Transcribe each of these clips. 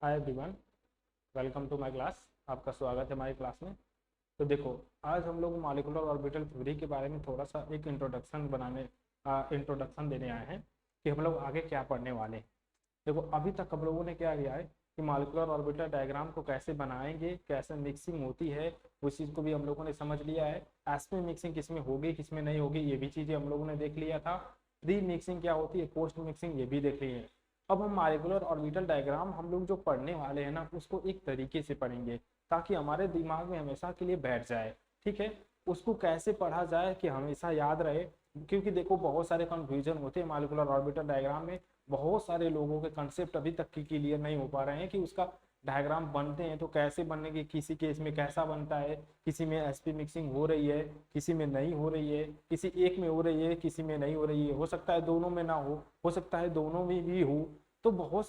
Hi everyone, welcome to my class. आपका स्वागत है हमारी क्लास में। तो देखो, आज हम लोग मॉलिक्यूलर ऑर्बिटल थ्योरी के बारे में थोड़ा सा एक इंट्रोडक्शन देने आए हैं कि हम लोग आगे क्या पढ़ने वाले हैं। देखो, अभी तक हम लोगों ने क्या किया है कि मॉलिक्यूलर ऑर्बिटल डायग्राम को कैसे बनाएंगे, कैसे मिक्सिंग होती है, उस चीज़ को भी हम लोगों ने समझ लिया है। एसपी मिक्सिंग किस में होगी, किस में नहीं होगी, ये भी चीज़ें हम लोगों ने देख लिया था। प्री मिक्सिंग क्या होती है, पोस्ट मिक्सिंग, ये भी देख ली है। अब हम मॉलिक्यूलर ऑर्बिटल डायग्राम हम लोग जो पढ़ने वाले हैं ना, उसको एक तरीके से पढ़ेंगे ताकि हमारे दिमाग में हमेशा के लिए बैठ जाए। ठीक है, उसको कैसे पढ़ा जाए कि हमेशा याद रहे, क्योंकि देखो बहुत सारे कंफ्यूजन होते हैं मॉलिक्यूलर ऑर्बिटल डायग्राम में। बहुत सारे लोगों के कंसेप्ट अभी तक की क्लियर नहीं हो पा रहे हैं कि उसका डायग्राम बनते हैं तो कैसे बनने की, किसी केस में कैसा बनता है, किसी में एसपी मिक्सिंग हो रही है, किसी में नहीं हो रही है, किसी एक में हो रही है, किसी में नहीं हो रही है, हो सकता है दोनों में ना हो सकता है दोनों में भी हो। तो बहुत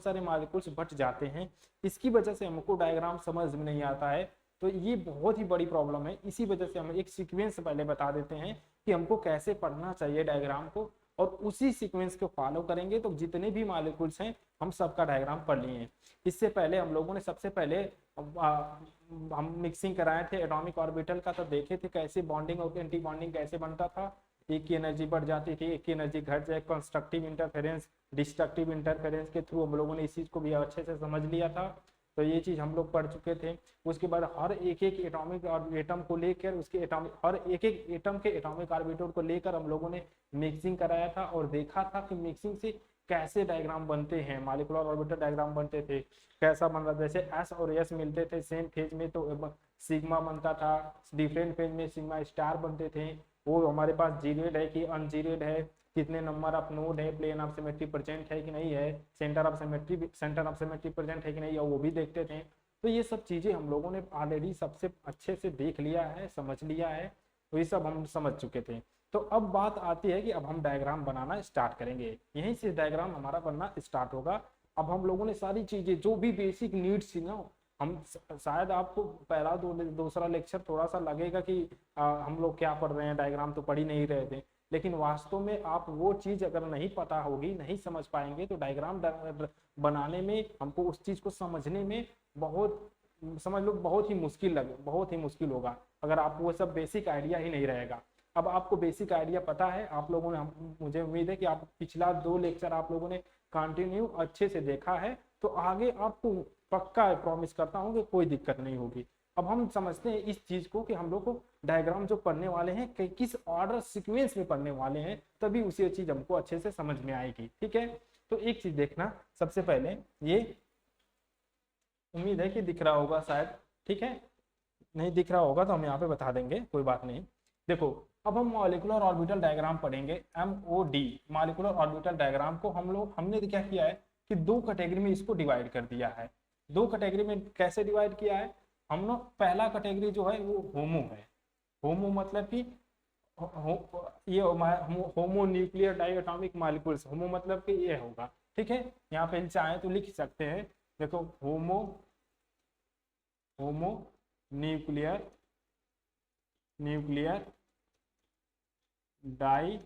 सारे मॉलिक्यूल्स बच जाते हैं। इसकी वजह से हमको डायग्राम समझ में नहीं आता है। तो ये बहुत ही बड़ी प्रॉब्लम है। इसी वजह से हम एक सीक्वेंस पहले बता देते हैं कि हमको कैसे पढ़ना चाहिए डायग्राम को, और उसी सीक्वेंस को फॉलो करेंगे तो जितने भी मॉलिक्यूल्स हैं हम सबका डायग्राम पढ़ लिए हैं। इससे पहले हम लोगों ने सबसे पहले हम मिक्सिंग कराए थे एटॉमिक ऑर्बिटल का, तो देखे थे कैसे बॉन्डिंग और एंटी बॉन्डिंग कैसे बनता था। एक की एनर्जी बढ़ जाती थी, एक की एनर्जी घट जाए, कंस्ट्रक्टिव इंटरफेरेंस, डिस्ट्रक्टिव इंटरफेरेंस के थ्रू हम लोगों ने इस चीज को भी अच्छे से समझ लिया था। तो ये चीज हम लोग पढ़ चुके थे। उसके बाद हर एक एक एटॉमिक एटम को लेकर उसके एटॉमिक हर एक एक एटम के एटॉमिक ऑर्बिटल को लेकर हम लोगों ने मिक्सिंग कराया था और देखा था कि मिक्सिंग से कैसे डायग्राम बनते हैं, मॉलिक्यूलर ऑर्बिटल डायग्राम बनते थे, कैसा बन रहा। जैसे एस और एस मिलते थे सेम फेज में तो सिग्मा बनता था, डिफरेंट फेज में सिग्मा स्टार बनते थे। वो हमारे पास जीरेड है कि अनजीरेड है, कितने नंबर ऑफ नोड है, प्लेन ऑफ सिमेट्री प्रेजेंट है कि नहीं है, सेंटर ऑफ सिमेट्री प्रेजेंट है कि नहीं है, वो भी देखते थे। तो ये सब चीजें हम लोगों ने ऑलरेडी सबसे अच्छे से देख लिया है, समझ लिया है। तो ये सब हम समझ चुके थे। तो अब बात आती है कि अब हम डायग्राम बनाना स्टार्ट करेंगे, यहीं से डायग्राम हमारा बनना स्टार्ट होगा। अब हम लोगों ने सारी चीजें जो भी बेसिक नीड्स थी ना, हम शायद आपको पहला दूसरा लेक्चर थोड़ा सा लगेगा कि हम लोग क्या पढ़ रहे हैं, डायग्राम तो पढ़ ही नहीं रहे थे। लेकिन वास्तव में आप वो चीज अगर नहीं पता होगी, नहीं समझ पाएंगे, तो डायग्राम बनाने में हमको उस चीज को समझने में बहुत, समझ लो बहुत ही मुश्किल होगा अगर आप वो सब बेसिक आइडिया ही नहीं रहेगा। अब आपको बेसिक आइडिया पता है, आप लोगों ने, मुझे उम्मीद है कि आप पिछला 2 लेक्चर आप लोगों ने कंटिन्यू अच्छे से देखा है, तो आगे आपको पक्का प्रॉमिस करता हूँ कि कोई दिक्कत नहीं होगी। अब हम समझते हैं इस चीज को कि हम लोग को डायग्राम जो पढ़ने वाले हैं कि किस ऑर्डर सीक्वेंस में पढ़ने वाले हैं, तभी उसी चीज हमको अच्छे से समझ में आएगी। ठीक है, तो एक चीज देखना, सबसे पहले ये, उम्मीद है कि दिख रहा होगा शायद। ठीक है, नहीं दिख रहा होगा तो हम यहाँ पे बता देंगे, कोई बात नहीं। देखो, अब हम मॉलिक्यूलर ऑर्बिटल डायग्राम पढ़ेंगे, MOD। मॉलिक्यूलर ऑर्बिटल डायग्राम को हमने क्या किया है कि 2 कैटेगरी में इसको डिवाइड कर दिया है। 2 कैटेगरी में कैसे डिवाइड किया है हम लोग, पहला कैटेगरी जो है वो होमो है। होमो मतलब कि ये होमो न्यूक्लियर डाइएटॉमिक मॉलिक्यूल्स, होमो मतलब कि ये होगा। ठीक है, यहाँ पे चाहे तो लिख सकते हैं। देखो, homo nuclear die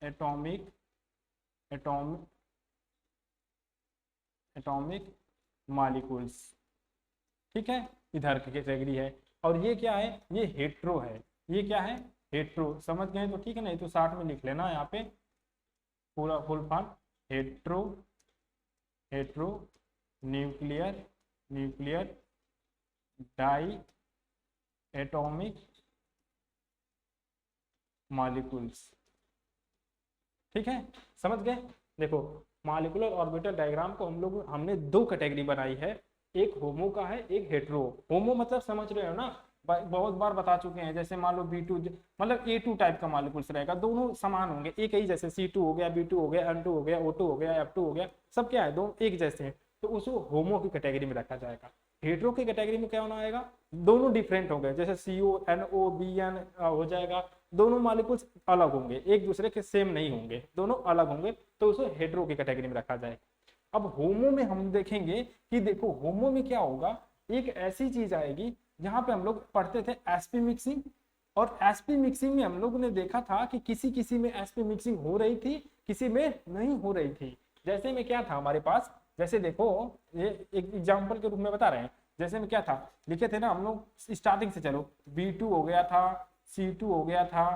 atomic atomic molecules. ठीक है, इधर की कैटेगरी है। और ये क्या है, ये हेट्रो है। ये क्या है, हेट्रो। समझ गए तो ठीक है, नहीं तो 60 में लिख लेना यहाँ पे पूरा full form. Hetero nuclear diatomic molecules. ठीक है, समझ गए। देखो, मॉलिक्यूलर ऑर्बिटल डायग्राम को हमने 2 कैटेगरी बनाई है, एक होमो का है, एक हेट्रो। होमो मतलब समझ रहे हो ना, बहुत बार बता चुके हैं। जैसे मान लो B2 मतलब A2 टाइप का मॉलिक्यूल्स रहेगा, दोनों समान होंगे, एक ही जैसे C2 हो गया, B2 हो गया, N2 हो गया, O2 हो गया, F2 हो गया, सब क्या है, दोनों एक जैसे हैं, तो उसको होमो की कैटेगरी में रखा जाएगा। हेट्रो की कैटेगरी में क्या होना आएगा, दोनों डिफरेंट होंगे, जैसे CO NO BN हो जाएगा, दोनों मॉलिक्यूल्स अलग होंगे, एक दूसरे के सेम नहीं होंगे, दोनों अलग होंगे, तो उसे हेट्रो की कैटेगरी में रखा जाएगा। अब होमो में हम देखेंगे कि देखो, होमो में क्या होगा, एक ऐसी चीज आएगी जहां पे हम लोग पढ़ते थे एसपी मिक्सिंग, और एसपी मिक्सिंग में हम लोग ने देखा था कि किसी किसी में एसपी मिक्सिंग हो रही थी, किसी में नहीं हो रही थी। जैसे में क्या था हमारे पास, जैसे देखो, ये एक एग्जाम्पल के रूप में बता रहे हैं। जैसे में क्या था, लिखे थे ना हम लोग स्टार्टिंग से, चलो B2 हो गया था, C2 हो गया था,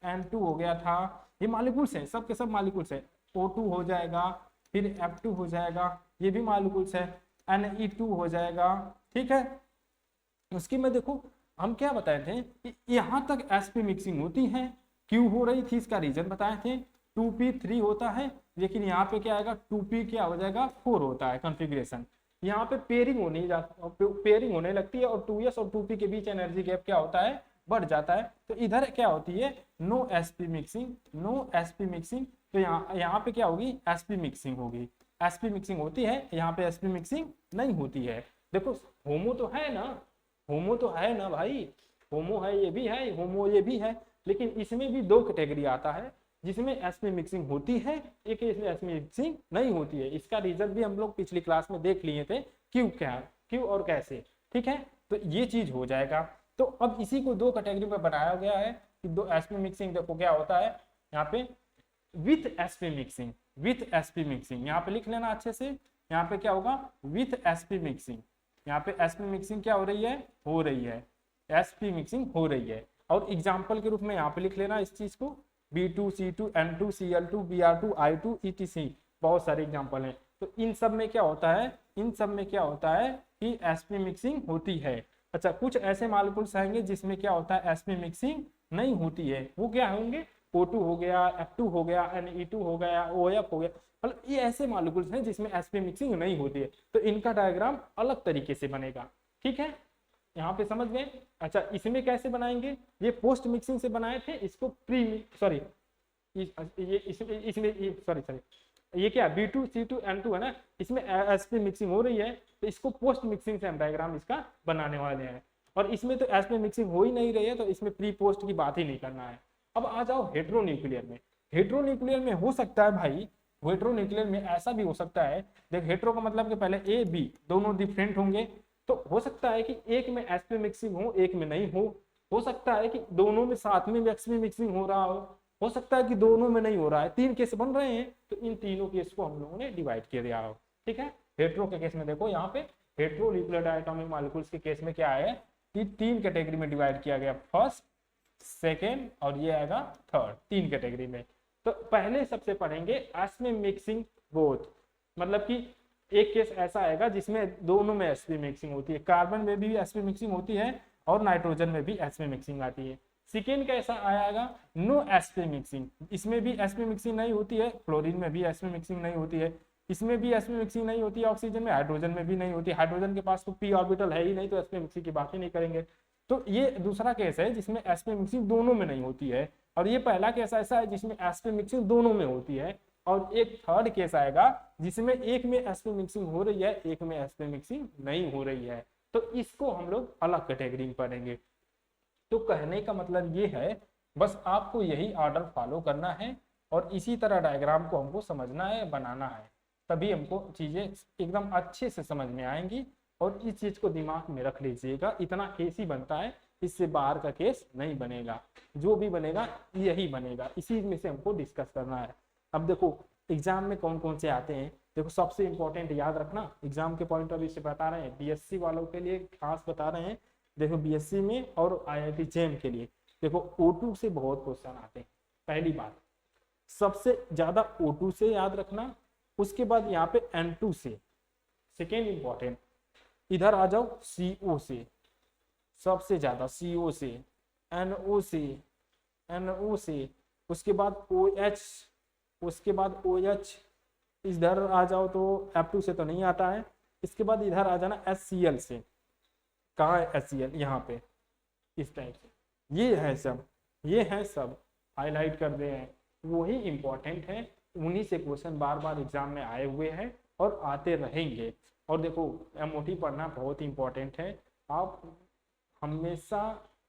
N2 हो गया था, ये मालिक्यूल्स हैं, सब के सब मालिक्यूल्स है। O2 हो जाएगा, फिर F2 हो जाएगा, ये भी मालिक्यूल्स है, Ne2 हो जाएगा, ठीक है। उसकी में देखो हम क्या बताए थे कि यहाँ तक sp मिक्सिंग होती है, क्यों हो रही थी इसका रीजन बताए थे। 2p3 होता है, लेकिन यहाँ पे क्या आएगा, 2p क्या हो जाएगा, 4 होता है कॉन्फ़िगरेशन। यहाँ पे पेयरिंग होने लगती है और 2s और 2p के बीच एनर्जी गैप क्या होता है, बढ़ जाता है। तो इधर क्या होती है, नो sp मिक्सिंग, तो यहाँ पे क्या होगी, sp मिक्सिंग होगी। sp मिक्सिंग होती है, यहाँ पे sp मिक्सिंग नहीं होती है। देखो होमो तो है ना, होमो तो है ना भाई, होमो है, ये भी है होमो, ये भी है, लेकिन इसमें भी दो कैटेगरी आता है जिसमें sp मिक्सिंग होती है, एक इसमें sp मिक्सिंग नहीं होती है। इसका रीजन भी हम लोग पिछली क्लास में देख लिए थे, क्यों और कैसे, ठीक है। तो ये चीज हो जाएगा। तो अब इसी को दो कैटेगरी में बनाया गया है कि दो sp मिक्सिंग देखो क्या होता है यहाँ पे, विथ sp मिक्सिंग, यहाँ पे लिख लेना अच्छे से। यहाँ पे क्या होगा, विथ sp मिक्सिंग, यहाँ पे sp मिक्सिंग क्या हो रही है, sp मिक्सिंग हो रही है। और एग्जाम्पल के रूप में यहाँ पे लिख लेना इस चीज को, B2, C2, N2, Cl2, Br2, I2, etc। बहुत सारे एग्जाम्पल हैं। तो इन सब में क्या होता है, कि sp मिक्सिंग होती है। अच्छा, कुछ ऐसे मॉलिक्यूल्स आएंगे जिसमें क्या होता है, sp मिक्सिंग नहीं होती है। वो क्या होंगे, O2 हो गया, F2 हो गया, Ne2 हो गया, OF हो गया, मतलब ये ऐसे मॉलिक्यूल्स हैं जिसमें sp मिक्सिंग नहीं होती है। तो इनका डायग्राम अलग तरीके से बनेगा, ठीक है, यहाँ पे समझ गए। अच्छा, इसमें कैसे बनाएंगे, ये पोस्ट मिक्सिंग से बनाए थे, इसको ये क्या B2, C2, N2 है ना, इसमें sp मिक्सिंग हो रही है, तो इसको पोस्ट मिक्सिंग से हम डायग्राम इसका बनाने वाले हैं। और इसमें तो sp मिक्सिंग हो ही नहीं रही है, तो इसमें प्री पोस्ट की बात ही नहीं करना है। अब आ जाओ हेट्रोन्यूक्लियर में। हेट्रोन्यूक्लियर में हो सकता है भाई, हेट्रोन्यूक्लियर में ऐसा भी हो सकता है, देख हेट्रो का मतलब कि पहले A B दोनों डिफरेंट होंगे, तो हो सकता है कि एक में sp मिक्सिंग हो, एक में नहीं हो सकता है कि दोनों में साथ में sp मिक्सिंग हो रहा हो सकता है कि दोनों में नहीं हो रहा है। 3 केस बन रहे हैं, तो इन तीनों केस को हम लोगों ने डिवाइड किया दिया हो, ठीक है। हेट्रो के केस में देखो, यहाँ पे हेट्रोन्यूक्लियर डायटोमिक मॉलिक्यूल्स के केस में क्या है कि 3 कैटेगरी में डिवाइड किया गया, फर्स्ट, सेकेंड और ये आएगा थर्ड, 3 कैटेगरी में। तो पहले सबसे पढ़ेंगे sp मिक्सिंग बोथ, मतलब कि एक केस ऐसा आएगा जिसमें दोनों में sp मिक्सिंग होती है, कार्बन में भी sp मिक्सिंग होती है और नाइट्रोजन में भी sp मिक्सिंग आती है। सेकेंड कैसा आएगा, नो sp मिक्सिंग, इसमें भी sp मिक्सिंग नहीं होती है, फ्लोरीन में भी sp मिक्सिंग नहीं होती है, इसमें भी sp मिक्सिंग नहीं होती है, ऑक्सीजन में, हाइड्रोजन में भी नहीं होती, हाइड्रोजन के पास तो p ऑर्बिटल है ही नहीं, तो sp मिक्सिंग की बात ही नहीं करेंगे। तो ये दूसरा केस है जिसमें sp मिक्सिंग दोनों में नहीं होती है, और ये पहला केस ऐसा है जिसमें sp मिक्सिंग दोनों में होती है। और एक थर्ड केस आएगा जिसमें एक में sp मिक्सिंग हो रही है, एक में sp मिक्सिंग नहीं हो रही है, तो इसको हम लोग अलग कैटेगरी में पढ़ेंगे। तो कहने का मतलब ये है, बस आपको यही ऑर्डर फॉलो करना है और इसी तरह डायग्राम को हमको समझना है, बनाना है, तभी हमको चीजें एकदम अच्छे से समझ में आएंगी। और इस चीज को दिमाग में रख लीजिएगा, इतना केस ही बनता है, इससे बाहर का केस नहीं बनेगा, जो भी बनेगा यही बनेगा, इसी में से हमको डिस्कस करना है। अब देखो एग्जाम में कौन कौन से आते हैं, देखो सबसे इंपॉर्टेंट याद रखना, एग्जाम के पॉइंट ऑफ व्यू से बता रहे हैं, बीएससी वालों के लिए खास बता रहे हैं। देखो बीएससी में और आईआईटी जेम के लिए देखो O2 से बहुत क्वेश्चन आते हैं। पहली बात, सबसे ज्यादा O2 से याद रखना, उसके बाद यहाँ पे N2 से, सेकेंड इंपॉर्टेंट, इधर आ जाओ CO से, सबसे ज्यादा CO से, NO से, उसके बाद OH, उसके बाद OH, इधर आ जाओ तो F2 से तो नहीं आता है, इसके बाद इधर आ जाना HCl से, कहाँ है HCl, यहाँ पे इस टाइप से, ये है सब हाईलाइट कर दे हैं, वही इंपॉर्टेंट है, उन्हीं से क्वेश्चन बार बार एग्जाम में आए हुए हैं और आते रहेंगे। और देखो MOT पढ़ना बहुत इंपॉर्टेंट है, आप हमेशा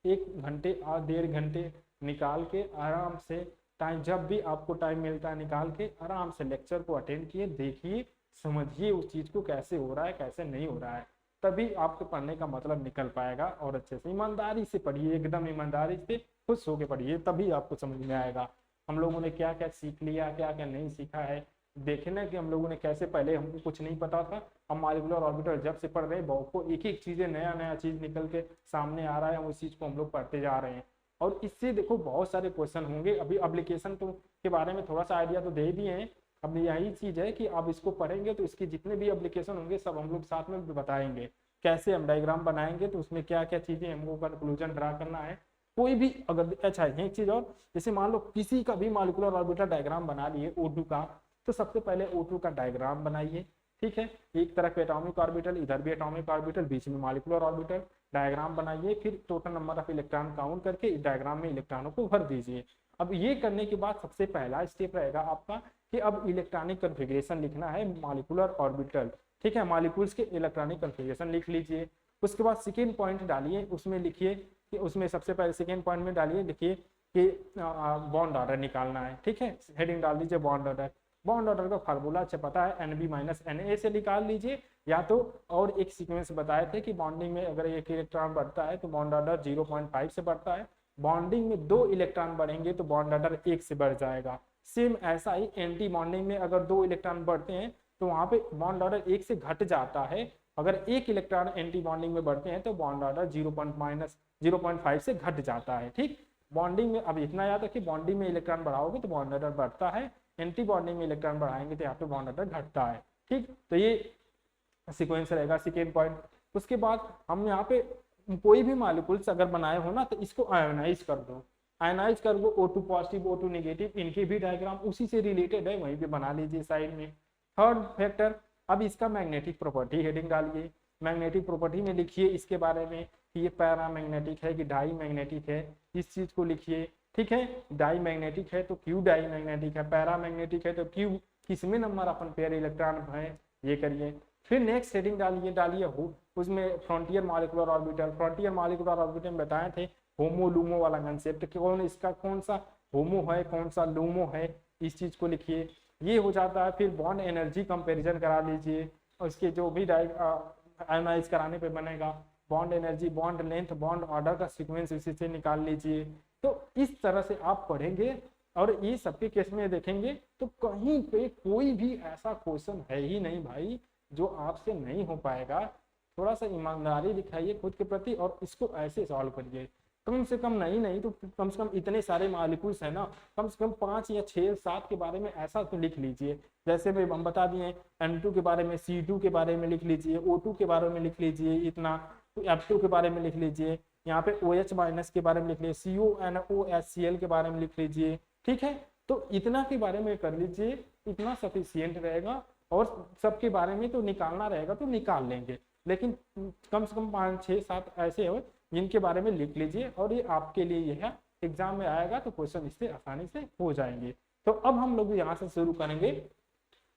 1 घंटे और 1.5 घंटे निकाल के आराम से टाइम, जब भी आपको टाइम मिलता है निकाल के आराम से लेक्चर को अटेंड किए, देखिए, समझिए उस चीज को कैसे हो रहा है कैसे नहीं हो रहा है, तभी आपके पढ़ने का मतलब निकल पाएगा। और अच्छे से ईमानदारी से पढ़िए, एकदम ईमानदारी से खुश होकर पढ़िए, तभी आपको समझ में आएगा हम लोगों ने क्या क्या सीख लिया, क्या क्या नहीं सीखा है, देखे ना कि हम लोगों ने कैसे, पहले हमको कुछ नहीं पता था, हम मॉलिक्यूलर ऑर्बिटल जब से पढ़ रहे हैं बहुत को एक एक चीजें नया नया चीज निकल के सामने आ रहा है, उस चीज को हम लोग पढ़ते जा रहे हैं। और इससे देखो बहुत सारे क्वेश्चन होंगे। अभी एप्लीकेशन तो के बारे में थोड़ा सा आइडिया तो दे दिए हैं। अब यही चीज है कि अब इसको पढ़ेंगे तो इसके जितने भी एप्लीकेशन होंगे सब हम लोग साथ में बताएंगे। कैसे हम डायग्राम बनाएंगे तो उसमें क्या क्या चीजें हमको कंक्लूजन ड्रा करना है, कोई भी अगर, अच्छा एक चीज और, जैसे मान लो किसी का भी मॉलिक्यूलर ऑर्बिटल डायग्राम बना लिए O2 का, तो सबसे पहले O2 का डायग्राम बनाइए। ठीक है, एक तरफ एटॉमिक ऑर्बिटल, इधर भी एटॉमिक ऑर्बिटल, बीच में मॉलिक्यूलर ऑर्बिटल, डायग्राम बनाइए। फिर total number of electron count करके इस डायग्राम में इलेक्ट्रॉनों को भर दीजिए। अब ये करने के बाद सबसे पहला स्टेप रहेगा आपका कि अब इलेक्ट्रॉनिक कन्फिग्रेशन लिखना है मॉलिक्यूलर ऑर्बिटल। ठीक है, मॉलिक्यूल्स के इलेक्ट्रॉनिक कन्फिग्रेशन लिख लीजिए। उसके बाद सेकेंड पॉइंट डालिए, उसमें लिखिए कि उसमें सबसे पहले सेकेंड पॉइंट में डालिए, लिखिए कि बॉन्ड ऑर्डर निकालना है। ठीक है, हेडिंग डाल दीजिए बॉन्ड ऑर्डर। बॉन्ड ऑर्डर का फार्मूला अच्छा पता है, NB माइनस NA से निकाल लीजिए, या तो और एक सीक्वेंस बताए थे कि बॉन्डिंग में अगर एक इलेक्ट्रॉन बढ़ता है तो बॉन्ड ऑर्डर 0.5 से बढ़ता है, बॉन्डिंग में 2 इलेक्ट्रॉन बढ़ेंगे तो बॉन्ड ऑर्डर 1 से बढ़ जाएगा। सेम ऐसा ही एंटी बॉन्डिंग में अगर 2 इलेक्ट्रॉन बढ़ते हैं तो वहां पे बॉन्ड ऑर्डर 1 से घट जाता है। अगर 1 इलेक्ट्रॉन एंटी बॉन्डिंग में बढ़ते हैं तो बॉन्ड ऑर्डर 0.5 से घट जाता है। ठीक, बॉन्डिंग में अब इतना याद रखिए, बॉन्डिंग में इलेक्ट्रॉन बढ़ाओगे तो बॉन्ड ऑर्डर बढ़ता है, एंटी बॉन्डिंग में इलेक्ट्रॉन बढ़ाएंगे तो यहाँ पे बॉन्ड ऑर्डर घटता है। ठीक, तो ये सीक्वेंस रहेगा सेकेंड पॉइंट। उसके बाद हम यहाँ पे कोई भी मॉलिक्यूल्स अगर बनाए हो ना तो इसको आयोनाइज कर दो, आयोनाइज कर दो, O2 पॉजिटिव O2 नेगेटिव, इनके भी डायग्राम उसी से रिलेटेड है, वहीं पे बना लीजिए साइड में। थर्ड फैक्टर, अब इसका मैग्नेटिक प्रॉपर्टी हेडिंग डालिए। मैग्नेटिक प्रॉपर्टी में लिखिए इसके बारे में कि ये पैरामैग्नेटिक है कि डाई मैग्नेटिक है, इस चीज को लिखिए। ठीक है, डाई मैग्नेटिक है तो क्यू डाई मैग्नेटिक है, पैरामैग्नेटिक है तो क्यू किसमें नंबर अपन पेयर इलेक्ट्रॉन है, ये करिए। फिर नेक्स्ट हेडिंग डालिए हो, उसमें frontier molecular orbital. Frontier molecular orbital में बताए थे होमो लूमो वाला कंसेप्ट, कौन इसका कौन सा होमो है कौन सा लूमो है, इस चीज को लिखिए। ये हो जाता है। फिर बॉन्ड एनर्जी कंपैरिजन करा लीजिए, उसके जो भी आयोनाइज कराने पे बनेगा, bond energy, bond length, bond order का सीक्वेंस इसी से निकाल लीजिए। तो इस तरह से आप पढ़ेंगे और ये सबके केस में देखेंगे तो कहीं पे कोई भी ऐसा क्वेश्चन है ही नहीं भाई जो आपसे नहीं हो पाएगा। थोड़ा सा ईमानदारी दिखाइए खुद के प्रति और इसको ऐसे सॉल्व करिए। कम से कम नहीं तो कम से कम इतने सारे मॉलिक्यूल्स है ना, कम से कम 5 या 6 7 के बारे में ऐसा तो लिख लीजिए। जैसे भी हम बता दिए N2 के बारे में, C2 के बारे में लिख लीजिए, O2 के बारे में लिख लीजिए, इतना F2 के बारे में लिख लीजिए, यहाँ पे OH माइनस के बारे में लिख लीजिए, CONOHCl के बारे में लिख लीजिए। ठीक है, तो इतना के बारे में कर लीजिए, इतना सफिशियंट रहेगा। और सबके बारे में तो निकालना रहेगा तो निकाल लेंगे, लेकिन कम से कम 5 6 7 ऐसे हो जिनके बारे में लिख लीजिए और ये आपके लिए यह एग्जाम में आएगा तो क्वेश्चन इससे आसानी से हो जाएंगे। तो अब हम लोग यहाँ से शुरू करेंगे।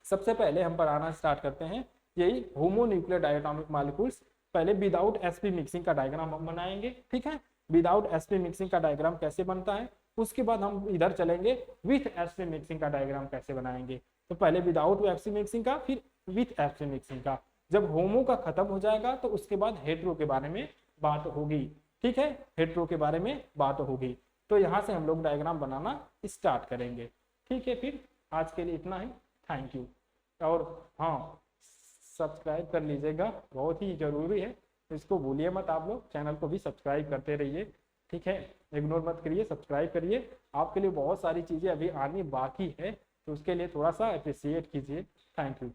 सबसे पहले हम पढ़ाना स्टार्ट करते हैं यही होमोन्यूक्लियर डायटोमिक मॉलिक्यूल्स। पहले विदाउट sp मिक्सिंग का डायग्राम हम बनाएंगे। ठीक है, विदाउट sp मिक्सिंग का डायग्राम कैसे बनता है, उसके बाद हम इधर चलेंगे विथ sp मिक्सिंग का डायग्राम कैसे बनाएंगे। तो पहले विदाउट sp मिक्सिंग का, फिर विथ sp मिक्सिंग का। जब होमो का खत्म हो जाएगा तो उसके बाद हेट्रो के बारे में बात होगी। ठीक है, हेट्रो के बारे में बात होगी। तो यहाँ से हम लोग डायग्राम बनाना स्टार्ट करेंगे। ठीक है, फिर आज के लिए इतना ही, थैंक यू। और हाँ, सब्सक्राइब कर लीजिएगा, बहुत ही जरूरी है, इसको भूलिए मत। आप लोग चैनल को भी सब्सक्राइब करते रहिए। ठीक है, इग्नोर मत करिए, सब्सक्राइब करिए। आपके लिए बहुत सारी चीजें अभी आनी बाकी है तो उसके लिए थोड़ा सा अप्रिशिएट कीजिए। Thank you.